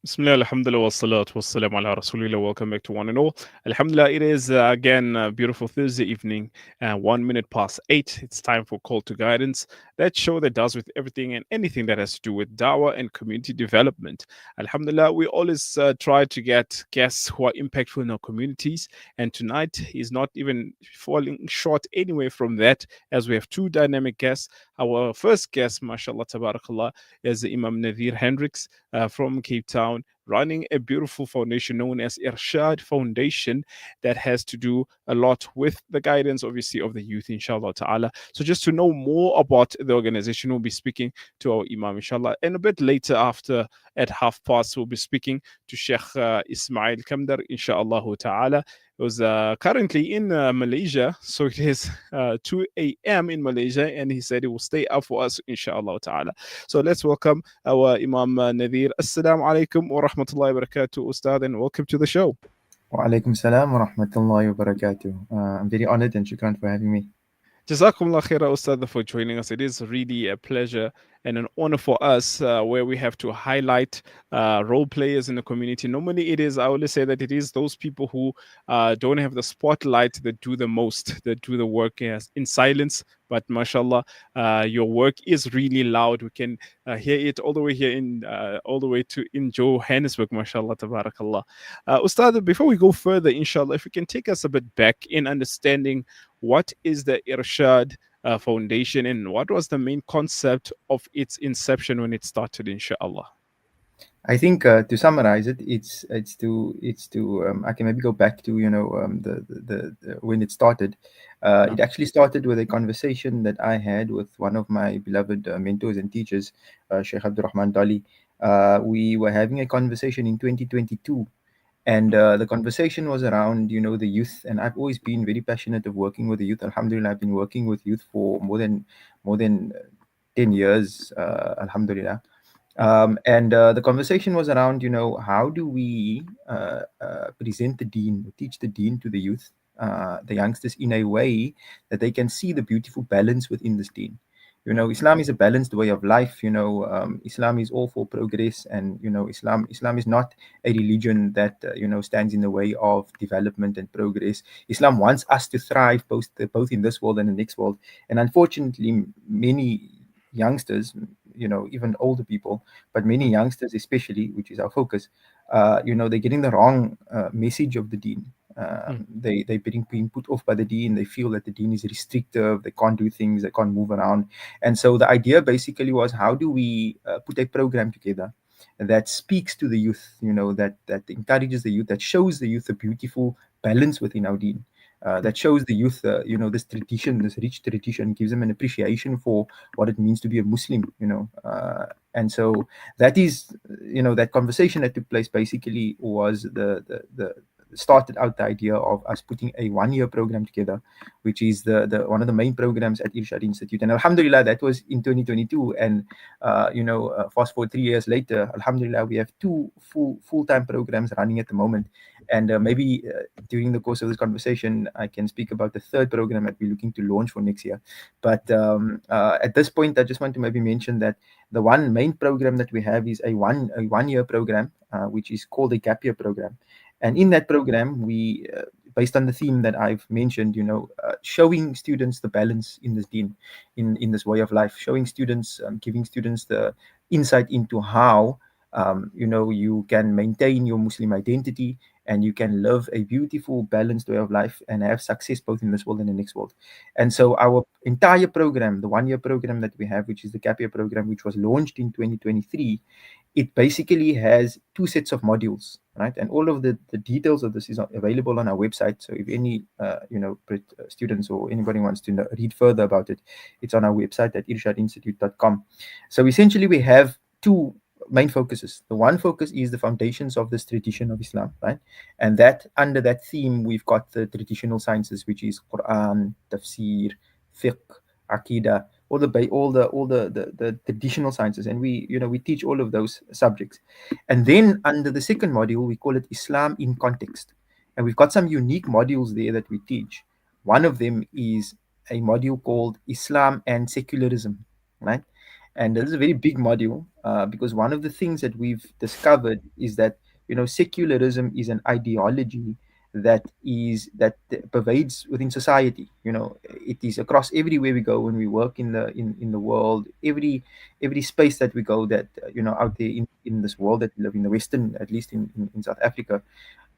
Bismillah, alhamdulillah, wa salatu wa salam ala rasulillah. Welcome back to one and all. Alhamdulillah, it is again a beautiful Thursday evening, 1 minute past 8. It's time for Call to Guidance, that show that does with everything and anything that has to do with dawah and community development. Alhamdulillah, we always try to get guests who are impactful in our communities, and tonight is not even falling short anyway from that, as we have two dynamic guests. Our first guest, mashallah, tabarakallah, is Imam Natheer Hendricks from Cape Town, running a beautiful foundation known as Irshād Foundation that has to do a lot with the guidance, obviously, of the youth, inshallah ta'ala. So, just to know more about the organization, we'll be speaking to our Imam, inshallah. And a bit later, after at half past, we'll be speaking to Sheikh Ismail Kamdar, inshallah ta'ala. It was currently in Malaysia, so it is 2 a.m. in Malaysia, and he said he will stay up for us, inshallah ta'ala. So let's welcome our Imam Natheer. Assalamu alaikum wa rahmatullahi wa barakatuh, Ustad, and welcome to the show. Wa alaikum salam wa rahmatullahi wa barakatuh. I'm very honored and shukran for having me. Jazakumullah khaira, Ustad, for joining us. It is really a pleasure and an honor for us where we have to highlight role players in the community. Normally, it is, I always say that it is those people who don't have the spotlight that do the most, that do the work in silence. But mashallah, your work is really loud. We can hear it all the way here all the way to in Johannesburg, mashallah, tabarakallah. Ustad, before we go further, inshallah, if you can take us a bit back in understanding what is the Irshād Foundation and what was the main concept of its inception when it started, inshallah. I think to summarize it, it's to I can maybe go back to the when it started. It actually started with a conversation that I had with one of my beloved mentors and teachers, Sheikh Abdurrahman Dali. We were having a conversation in 2022, and the conversation was around the youth, and I've always been very passionate of working with the youth. Alhamdulillah, I've been working with youth for more than 10 years, alhamdulillah. And the conversation was around, how do we present the deen, teach the deen to the youth, the youngsters, in a way that they can see the beautiful balance within this deen. Islam is a balanced way of life. Islam is all for progress, and Islam is not a religion that stands in the way of development and progress. Islam wants us to thrive both in this world and the next world. And unfortunately, many youngsters, even older people, but many youngsters especially, which is our focus, they're getting the wrong message of the deen. They're being put off by the deen. They feel that the deen is restrictive. They can't do things. They can't move around. And so the idea basically was, how do we put a program together that speaks to the youth, that encourages the youth, that shows the youth the beautiful balance within our deen. That shows the youth, this tradition, this rich tradition, gives them an appreciation for what it means to be a Muslim, and so that is, that conversation that took place basically was the started out the idea of us putting a 1-year program together, which is the one of the main programs at Irshād Institute. And alhamdulillah, that was in 2022. And fast forward 3 years later, alhamdulillah, we have two full-time programs running at the moment. And maybe during the course of this conversation, I can speak about the third program that we're looking to launch for next year. But at this point, I just want to maybe mention that the one main program that we have is a 1-year program, which is called a gap year program. And in that program, we, based on the theme that I've mentioned, showing students the balance in this deen, in this way of life, showing students, giving students the insight into how, you can maintain your Muslim identity, and you can live a beautiful, balanced way of life and have success both in this world and the next world. And so our entire program, the 1-year program that we have, which is the gap year program, which was launched in 2023, it basically has 2 sets of modules, right? And all of the details of this is available on our website. So if any students or anybody wants to read further about it, it's on our website at irshadinstitute.com. So essentially we have 2 main focuses. The one focus is the foundations of this tradition of Islam, right? And that under that theme, we've got the traditional sciences, which is Quran, tafsir, fiqh, aqidah, all the traditional sciences, and we teach all of those subjects. And then under the second module, we call it Islam in context, and we've got some unique modules there that we teach. One of them is a module called Islam and secularism, right? And this is a very big module, because one of the things that we've discovered is that, secularism is an ideology that pervades within society. It is across everywhere we go when we work in the world, every space that we go, that out there in this world that we live in, the Western, at least in South Africa,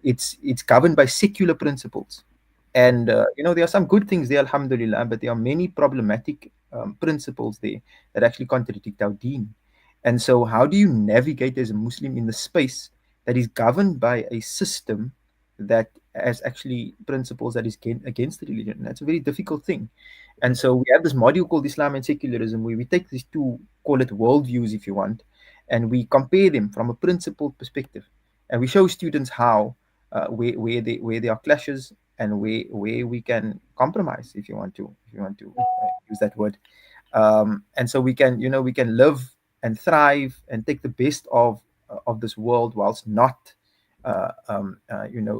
it's governed by secular principles. And there are some good things there, alhamdulillah, but there are many problematic principles there that actually contradict our deen. And so how do you navigate as a Muslim in the space that is governed by a system that has actually principles that is against the religion? And that's a very difficult thing. And so we have this module called Islam and Secularism, where we take these two, call it worldviews if you want, and we compare them from a principled perspective, and we show students how, where there are clashes, and where we can compromise, if you want to use that word. And so we can live and thrive and take the best of this world, whilst not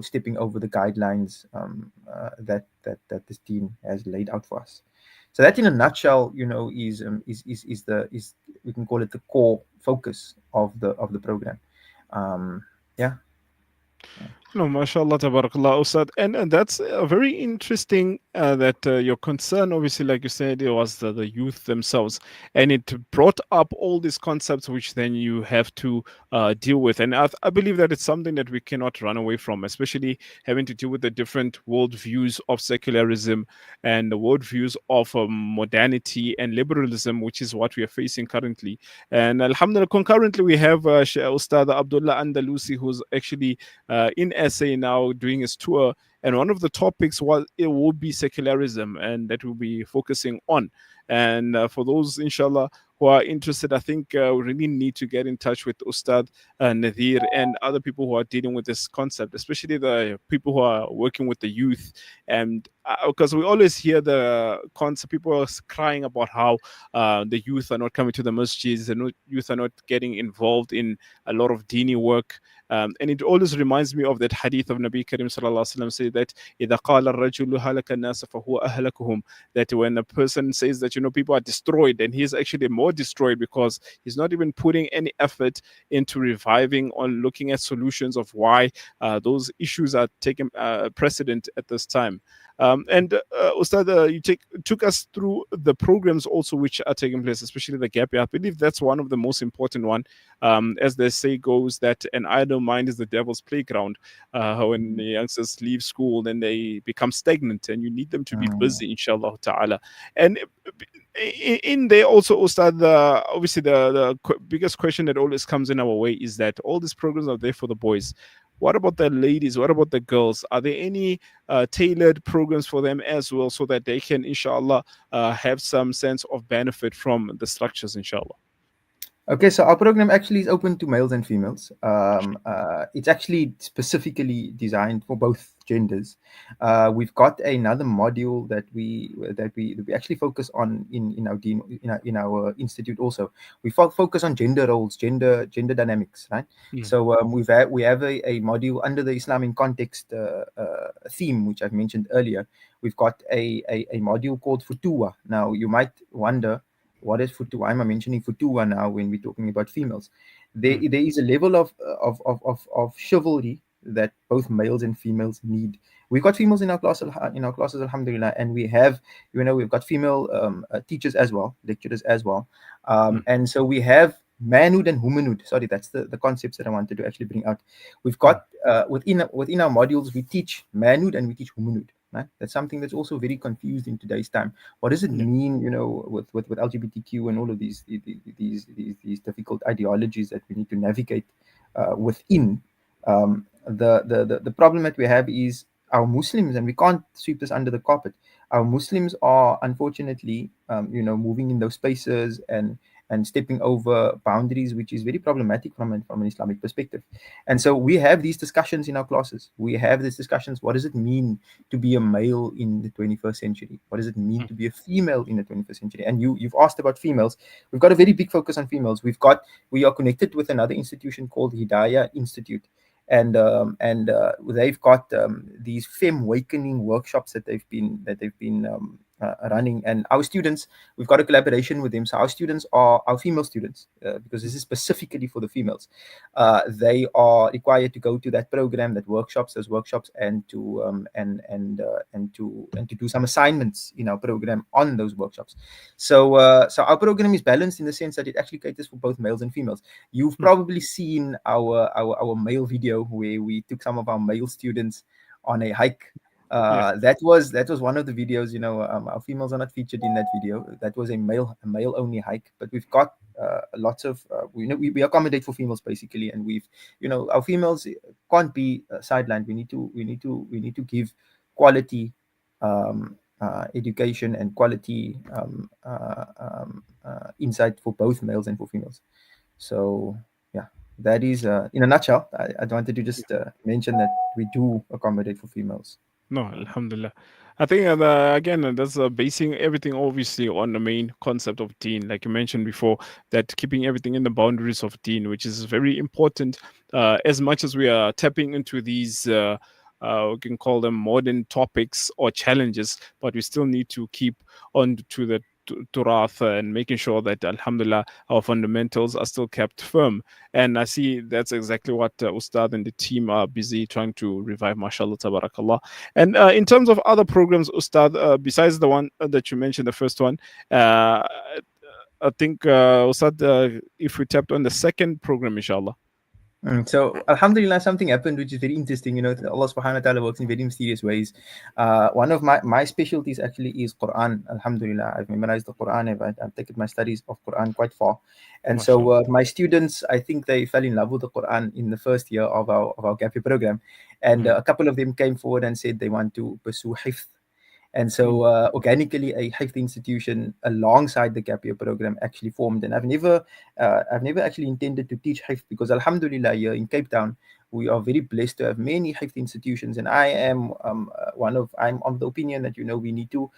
stepping over the guidelines, that this team has laid out for us. So that, in a nutshell, is we can call it the core focus of the program. Um, yeah. No, mashallah, tabarakallah, Ustad. And that's very interesting that your concern, obviously, like you said, it was the youth themselves. And it brought up all these concepts which then you have to deal with. And I believe that it's something that we cannot run away from, especially having to deal with the different worldviews of secularism and the worldviews of modernity and liberalism, which is what we are facing currently. And alhamdulillah, concurrently, we have Ustad Abdullah Andalusi, who's actually in SA now doing his tour, and one of the topics was it will be secularism, and that we'll be focusing on. And for those, inshallah, who are interested, I think we really need to get in touch with Ustad Natheer and other people who are dealing with this concept, especially the people who are working with the youth. And because we always hear the concept, people are crying about how the youth are not coming to the masjids, the youth are not getting involved in a lot of dini work. And it always reminds me of that hadith of Nabi Karim sallallahu alaihi wasallam, say that إذا قال الرجل هلك الناس فهو أهلكهم, that when a person says that people are destroyed, and he's actually more destroyed because he's not even putting any effort into reviving or looking at solutions of why those issues are taking precedent at this time. And Ustad, you took us through the programs also which are taking place, especially the gap year. I believe that's one of the most important one. As they say goes, that an idle mind is the devil's playground. When the youngsters leave school, then they become stagnant, and you need them to be busy, inshallah ta'ala. And in there also, Ustad, obviously the biggest question that always comes in our way is that all these programs are there for the boys. What about the ladies? What about the girls? Are there any tailored programs for them as well, so that they can, inshallah, have some sense of benefit from the structures, inshallah? Okay, so our program actually is open to males and females. It's actually specifically designed for both genders. We've got another module that we actually focus on in our institute also. We focus on gender roles, gender dynamics, right? Mm. So we have a module under the Islamic context theme, which I've mentioned earlier. We've got a module called Futua. Now you might wonder, what is futua? I'm mentioning futua now when we're talking about females. There is a level of chivalry that both males and females need. We've got females in our classes, alhamdulillah, and we've got female teachers as well, lecturers as well, and so we have manhood and womanhood. Sorry, that's the concepts that I wanted to actually bring out. We've got within our modules, we teach manhood and we teach womanhood. Right? That's something that's also very confused in today's time. What does it mean, with LGBTQ and all of these difficult ideologies that we need to navigate within? The problem that we have is our Muslims, and we can't sweep this under the carpet. Our Muslims are unfortunately, moving in those spaces and stepping over boundaries, which is very problematic from an Islamic perspective. And so we have these discussions in our classes. We have these discussions. What does it mean to be a male in the 21st century? What does it mean to be a female in the 21st century? And you've asked about females. We've got a very big focus on females. We are connected with another institution called Hidayah Institute. And they've got these femme awakening workshops that they've been running. And our students, we've got a collaboration with them. So our students are our female students, because this is specifically for the females. They are required to go to that program, those workshops, and to and to do some assignments in our program on those workshops. So our program is balanced in the sense that it actually caters for both males and females. You've probably seen our male video where we took some of our male students on a hike. Yeah. That was one of the videos. Our females are not featured in that video. That was a male only hike. But we've got lots of we accommodate for females basically, and our females can't be sidelined. We need to give quality education and quality insight for both males and for females. So yeah, that is in a nutshell. I wanted to just mention that we do accommodate for females. No, Alhamdulillah. I think again, that's basing everything obviously on the main concept of deen, like you mentioned before, that keeping everything in the boundaries of deen, which is very important. As much as we are tapping into these, we can call them modern topics or challenges, but we still need to keep on to the Turath and making sure that, Alhamdulillah, our fundamentals are still kept firm. And I see that's exactly what Ustad and the team are busy trying to revive, mashallah, tabarakallah. And in terms of other programs, Ustad, besides the one that you mentioned, the first one, I think, Ustad, if we tapped on the second program, inshallah. So Alhamdulillah, something happened which is very interesting. Allah subhanahu wa ta'ala works in very mysterious ways. One of my specialties actually is Quran. Alhamdulillah, I've memorized the Quran. I've taken my studies of Quran quite far. And so Mashallah. my students, I think they fell in love with the Quran in the first year of our gap year program. And a couple of them came forward and said they want to pursue hifth. And so organically, a hifth institution alongside the gap year program actually formed. And I've never actually intended to teach hifth, because Alhamdulillah, here in Cape Town, we are very blessed to have many hifth institutions. And I'm of the opinion that we need to.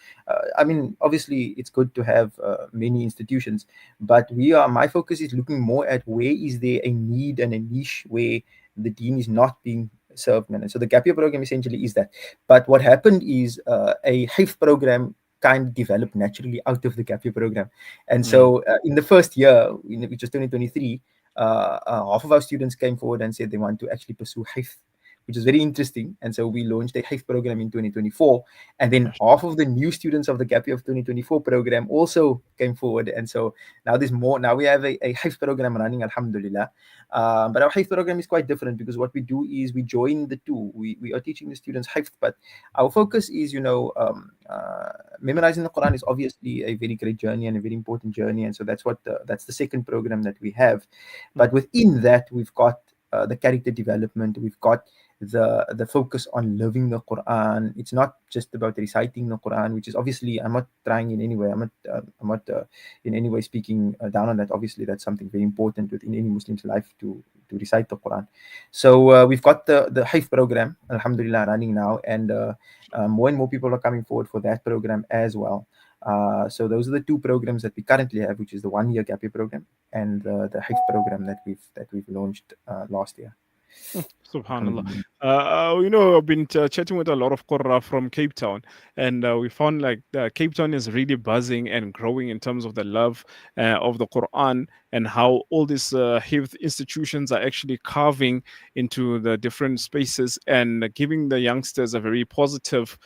Obviously, it's good to have many institutions, but my focus is looking more at where is there a need and a niche where the deen is not being served, man. And so the gap year program essentially is that. But what happened is a hifz program kind of developed naturally out of the gap year program. And so in the first year, which was 2023, half of our students came forward and said they want to actually pursue hifz, which is very interesting. And so we launched a hifz program in 2024. And then half of the new students of the gap year of 2024 program also came forward. And so now there's more. Now we have a hifz program running, Alhamdulillah. But our hifz program is quite different, because what we do is we join the two. We are teaching the students hifz, but our focus is, memorizing the Quran is obviously a very great journey and a very important journey. And so that's the second program that we have. But within that, we've got the character development. We've got the focus on living the Quran. It's not just about reciting the Quran, which is obviously, I'm not trying in any way. I'm not in any way speaking down on that. Obviously, that's something very important within any Muslim's life to recite the Quran. So we've got the Hifz program, Alhamdulillah, running now, and more and more people are coming forward for that program as well. So those are the two programs that we currently have, which is the 1-year gap year program and the Hifz program that we've launched last year. Subhanallah. I've been chatting with a lot of Qurra from Cape Town, and we found like Cape Town is really buzzing and growing in terms of the love of the Quran, and how all these Hifz institutions are actually carving into the different spaces and giving the youngsters a very positive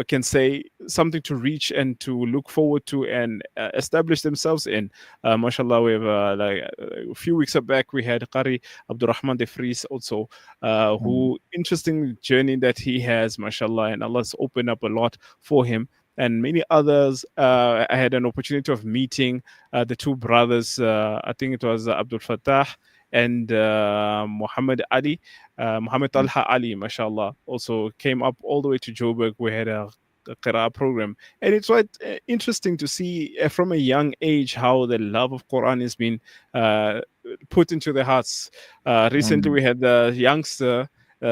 can say something to reach and to look forward to and establish themselves in. Mashallah, we have like a few weeks back we had Qari Abdurrahman de Vries also, who interesting journey that he has, mashallah, and Allah's opened up a lot for him. And many others. I had an opportunity of meeting the two brothers. I think it was Abdul Fattah and Muhammad Ali. Muhammad Talha Ali, mashallah, also came up all the way to Joburg. We had a Qira'ah program. And it's quite interesting to see from a young age how the love of Quran has been put into their hearts. Recently, we had the youngster,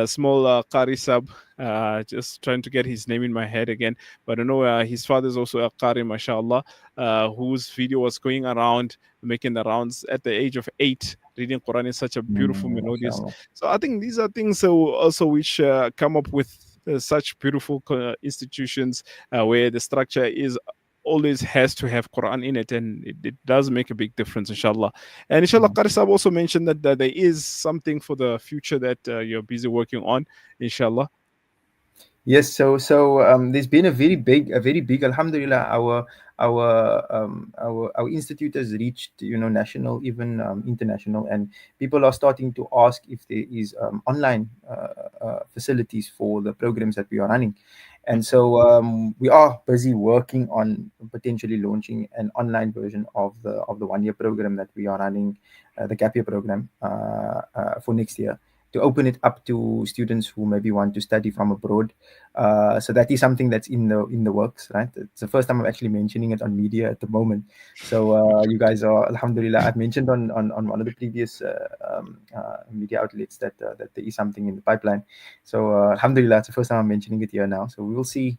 small Qari Sab, just trying to get his name in my head again. But I know his father is also a Qari, mashallah, whose video was going around, making the rounds at the age of 8. Reading Quran is such a beautiful melodious. So I think these are things also which come up with such beautiful institutions where the structure is always has to have Quran in it, and it does make a big difference, inshallah. And inshallah, Qari Sahab also mentioned that there is something for the future that you're busy working on, inshallah. Yes, there's been a very big, Alhamdulillah. Our institute has reached, national, even international, and people are starting to ask if there is online facilities for the programs that we are running. And so we are busy working on potentially launching an online version of the 1 year program that we are running, the gap year program, for next year, to open it up to students who maybe want to study from abroad. So that is something that's in the works, right? It's the first time I'm actually mentioning it on media at the moment. So you guys are, Alhamdulillah. I've mentioned on one of the previous media outlets that there is something in the pipeline. So Alhamdulillah, it's the first time I'm mentioning it here now. So we will see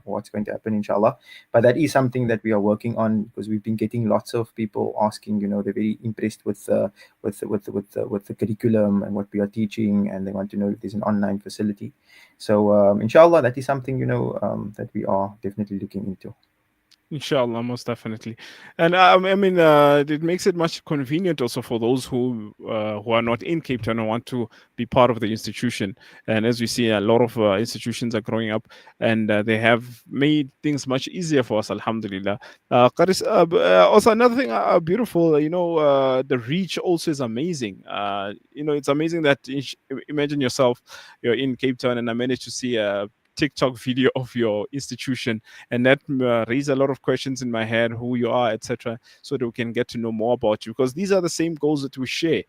what's going to happen, inshallah. But that is something that we are working on, because we've been getting lots of people asking. They're very impressed with the curriculum and what we are teaching, and they want to know if there's an online facility. So inshallah, that is something that we are definitely looking into. Inshallah, most definitely, and I mean, it makes it much convenient also for those who are not in Cape Town and want to be part of the institution. And as we see, a lot of institutions are growing up, and they have made things much easier for us. Alhamdulillah. Qaris, also another thing beautiful, the reach also is amazing. It's amazing that imagine yourself, you're in Cape Town, and I managed to see a TikTok video of your institution, and that raised a lot of questions in my head, who you are, etc., so that we can get to know more about you, because these are the same goals that we share.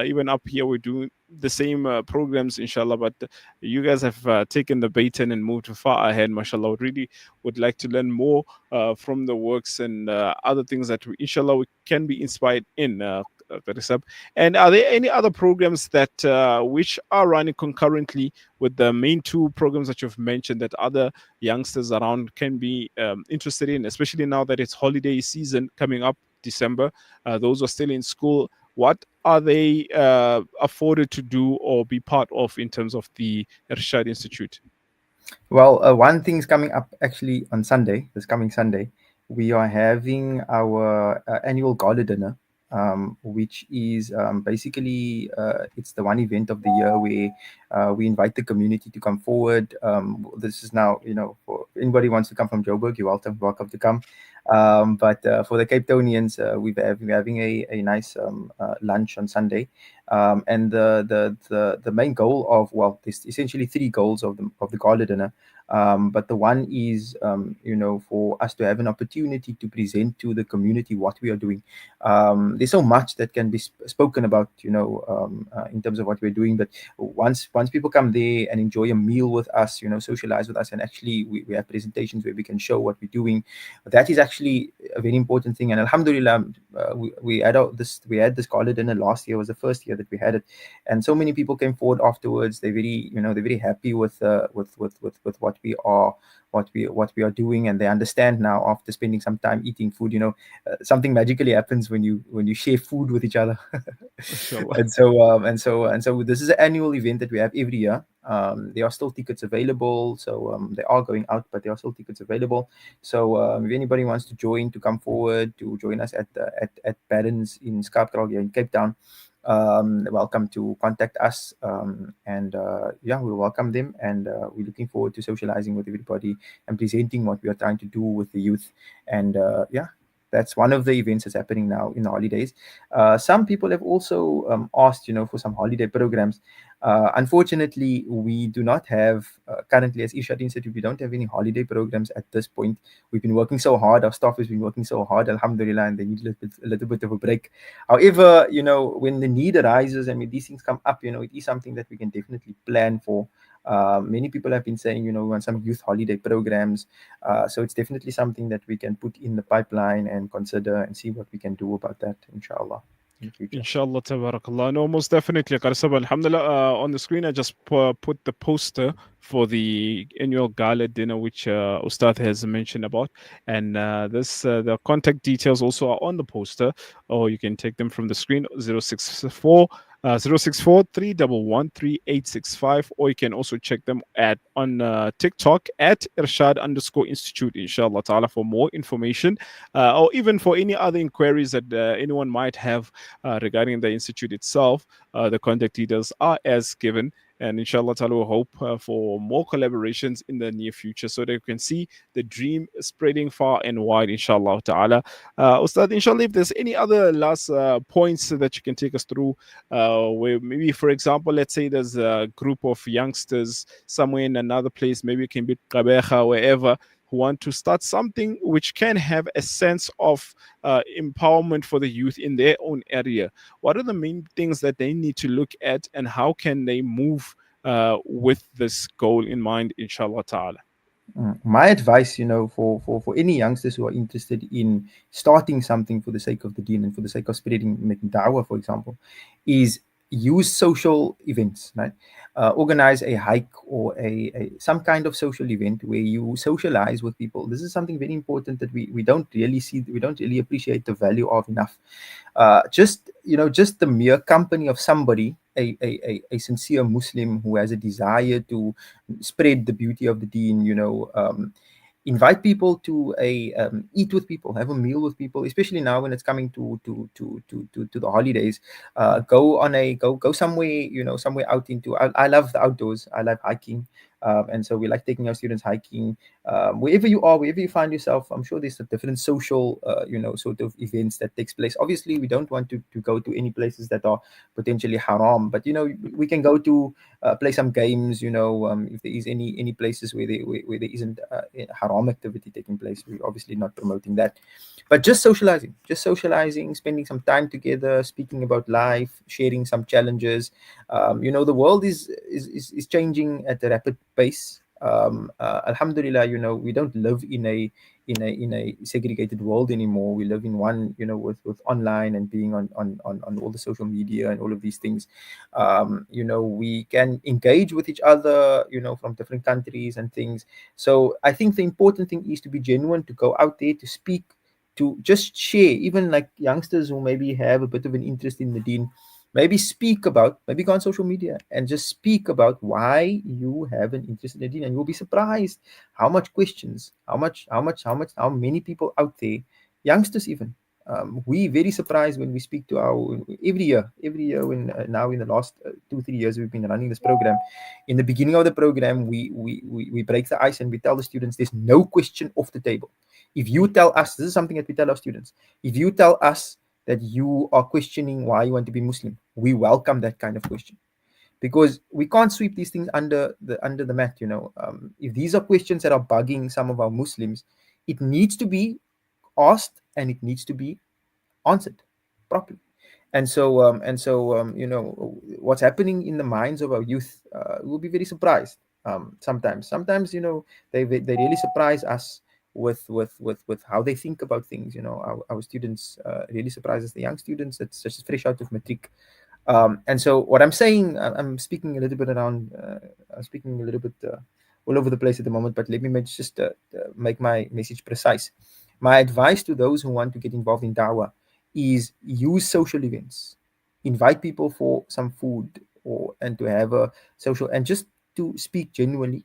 Even up here, we do the same programs, inshallah, but you guys have taken the baton and moved far ahead, mashallah. We really would like to learn more from the works and other things that inshallah we can be inspired in. Qarisab. And are there any other programs that which are running concurrently with the main two programs that you've mentioned, that other youngsters around can be interested in, especially now that it's holiday season coming up, December? Those are still in school. What are they afforded to do or be part of in terms of the Irshād Institute? Well, one thing's coming up actually on Sunday, this coming Sunday. We are having our annual gala dinner, which is basically it's the one event of the year where we invite the community to come forward. This is now, for anybody who wants to come from Joburg, you're welcome to come. But for the Cape Townians, we're having a nice lunch on Sunday. And the main goal of, well, there's essentially three goals of the gala dinner. But the one is, for us to have an opportunity to present to the community what we are doing. There's so much that can be spoken about, in terms of what we're doing. But once people come there and enjoy a meal with us, socialize with us, and actually we have presentations where we can show what we're doing, that is actually a very important thing. And Alhamdulillah, we had this gala dinner last year. Was the first year that we had it, and so many people came forward afterwards. They're very happy with what we are doing, and they understand now, after spending some time eating food, something magically happens when you share food with each other. Inshallah. And so this is an annual event that we have every year. There are still tickets available, so they are going out, but there are still tickets available. So if anybody wants to come forward to join us at Barron's in Skarpkraal here in Cape Town, welcome to contact us, and we'll welcome them, and we're looking forward to socializing with everybody and presenting what we are trying to do with the youth. And that's one of the events that's happening now in the holidays. Some people have also asked, for some holiday programs. Unfortunately, we do not have currently, as Irshād Institute, we don't have any holiday programs at this point. We've been working so hard. Our staff has been working so hard, alhamdulillah, and they need a little bit of a break. However, when the need arises and when these things come up, it is something that we can definitely plan for. Many people have been saying, we want some youth holiday programs. So it's definitely something that we can put in the pipeline and consider and see what we can do about that, inshallah, in the future. Inshallah, tabarakallah. No, most definitely, Qarisab. Alhamdulillah. On the screen, I just put the poster for the annual gala dinner, which Ustad has mentioned about. And the contact details also are on the poster, or you can take them from the screen. 064 064 or you can also check them at on TikTok at Irshad underscore Institute, inshallah ta'ala, for more information, or even for any other inquiries that anyone might have regarding the institute itself. The contact details are as given. And inshallah ta'ala, we hope for more collaborations in the near future so that you can see the dream spreading far and wide, inshallah ta'ala. Ustad, inshallah, if there's any other last points that you can take us through, where maybe, for example, let's say there's a group of youngsters somewhere in another place, maybe it can be Qabeha, wherever, who want to start something which can have a sense of empowerment for the youth in their own area. What are the main things that they need to look at, and how can they move with this goal in mind, inshallah ta'ala? My advice, for any youngsters who are interested in starting something for the sake of the deen and for the sake of spreading, making da'wah, for example, is use social events, right? Organize a hike or a some kind of social event where you socialize with people. This is something very important that we don't really see, we don't really appreciate the value of enough. Just the mere company of somebody, a sincere Muslim who has a desire to spread the beauty of the deen, invite people to eat with people, have a meal with people, especially now when it's coming to the holidays. Go somewhere, somewhere out into. I love the outdoors. I love hiking. And so we like taking our students hiking. Wherever you are, wherever you find yourself, I'm sure there's a different social, sort of events that takes place. Obviously, we don't want to go to any places that are potentially haram, but we can go to play some games. If there is any places where there isn't haram activity taking place, we're obviously not promoting that. But just socializing, spending some time together, speaking about life, sharing some challenges. The world is changing at a rapid pace. Alhamdulillah, we don't live in a segregated world anymore. We live in one, with online and being on all the social media and all of these things. We can engage with each other, from different countries and things. So I think the important thing is to be genuine, to go out there, to speak, to just share. Even like youngsters who maybe have a bit of an interest in the deen, maybe go on social media and just speak about why you have an interest in the deen, and you'll be surprised how much questions, how many people out there, youngsters even. We very surprised when we speak to our every year when now in the last 2-3 years we've been running this program. In the beginning of the program, we break the ice and we tell the students there's no question off the table. If you tell us, this is something that we tell our students, if you tell us that you are questioning why you want to be Muslim, we welcome that kind of question, because we can't sweep these things under the mat. If these are questions that are bugging some of our Muslims, it needs to be asked and it needs to be answered properly. And so what's happening in the minds of our youth, we'll be very surprised. Sometimes they really surprise us with how they think about things. Our students really surprise us, the young students that's just fresh out of matric. And so what I'm saying, I'm speaking a little bit around, I'm speaking a little bit all over the place at the moment, but let me just make my message precise. My advice to those who want to get involved in dawah is use social events, invite people for some food, and to have a social, and just to speak genuinely,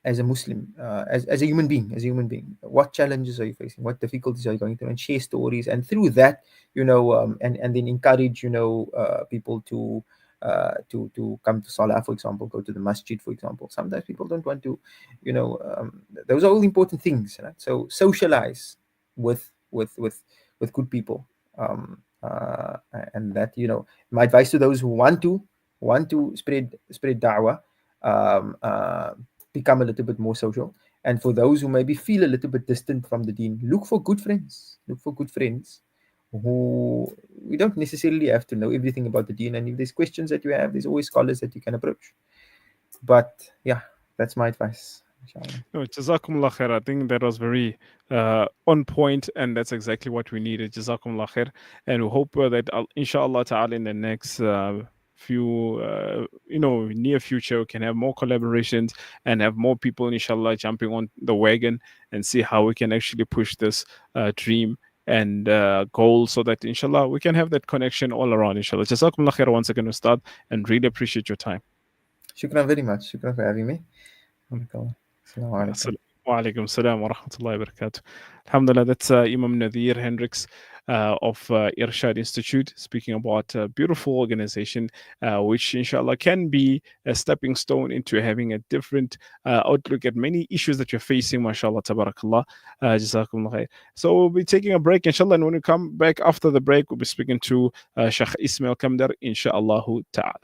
as a Muslim, as a human being, what challenges are you facing, what difficulties are you going through, and share stories. And through that, and then encourage, people to come to salah, for example, go to the masjid, for example. Sometimes people don't want to, those are all important things, right? So socialize with good people. And that, my advice to those who want to spread da'wah, um, uh, become a little bit more social. And for those who maybe feel a little bit distant from the deen, look for good friends. Look for good friends who, we don't necessarily have to know everything about the deen. And if there's questions that you have, there's always scholars that you can approach. But yeah, that's my advice. Inshallah. No, Jazakumullah khair. I think that was very on point, and that's exactly what we needed. Jazakumullah khair. And we hope that, inshallah ta'ala, in the next few, near future, we can have more collaborations and have more people, inshallah, jumping on the wagon and see how we can actually push this dream and goals, so that inshallah we can have that connection all around. Inshallah. Jazakumullah khair once again, Ustad, and really appreciate your time. Shukran very much. Shukran for having me. Barakallah. Assalamu alaikum. Wa alaikum salam wa rahmatullahi wa barakatuh. Alhamdulillah, that's Imam Natheer Hendricks of Irshād Institute, speaking about a beautiful organization, which inshallah can be a stepping stone into having a different outlook at many issues that you're facing, mashallah, tabarakallah. Jazakumullah khair. So we'll be taking a break, inshallah, and when we come back after the break, we'll be speaking to Sheikh Ismail Kamdar, inshallah ta'ala.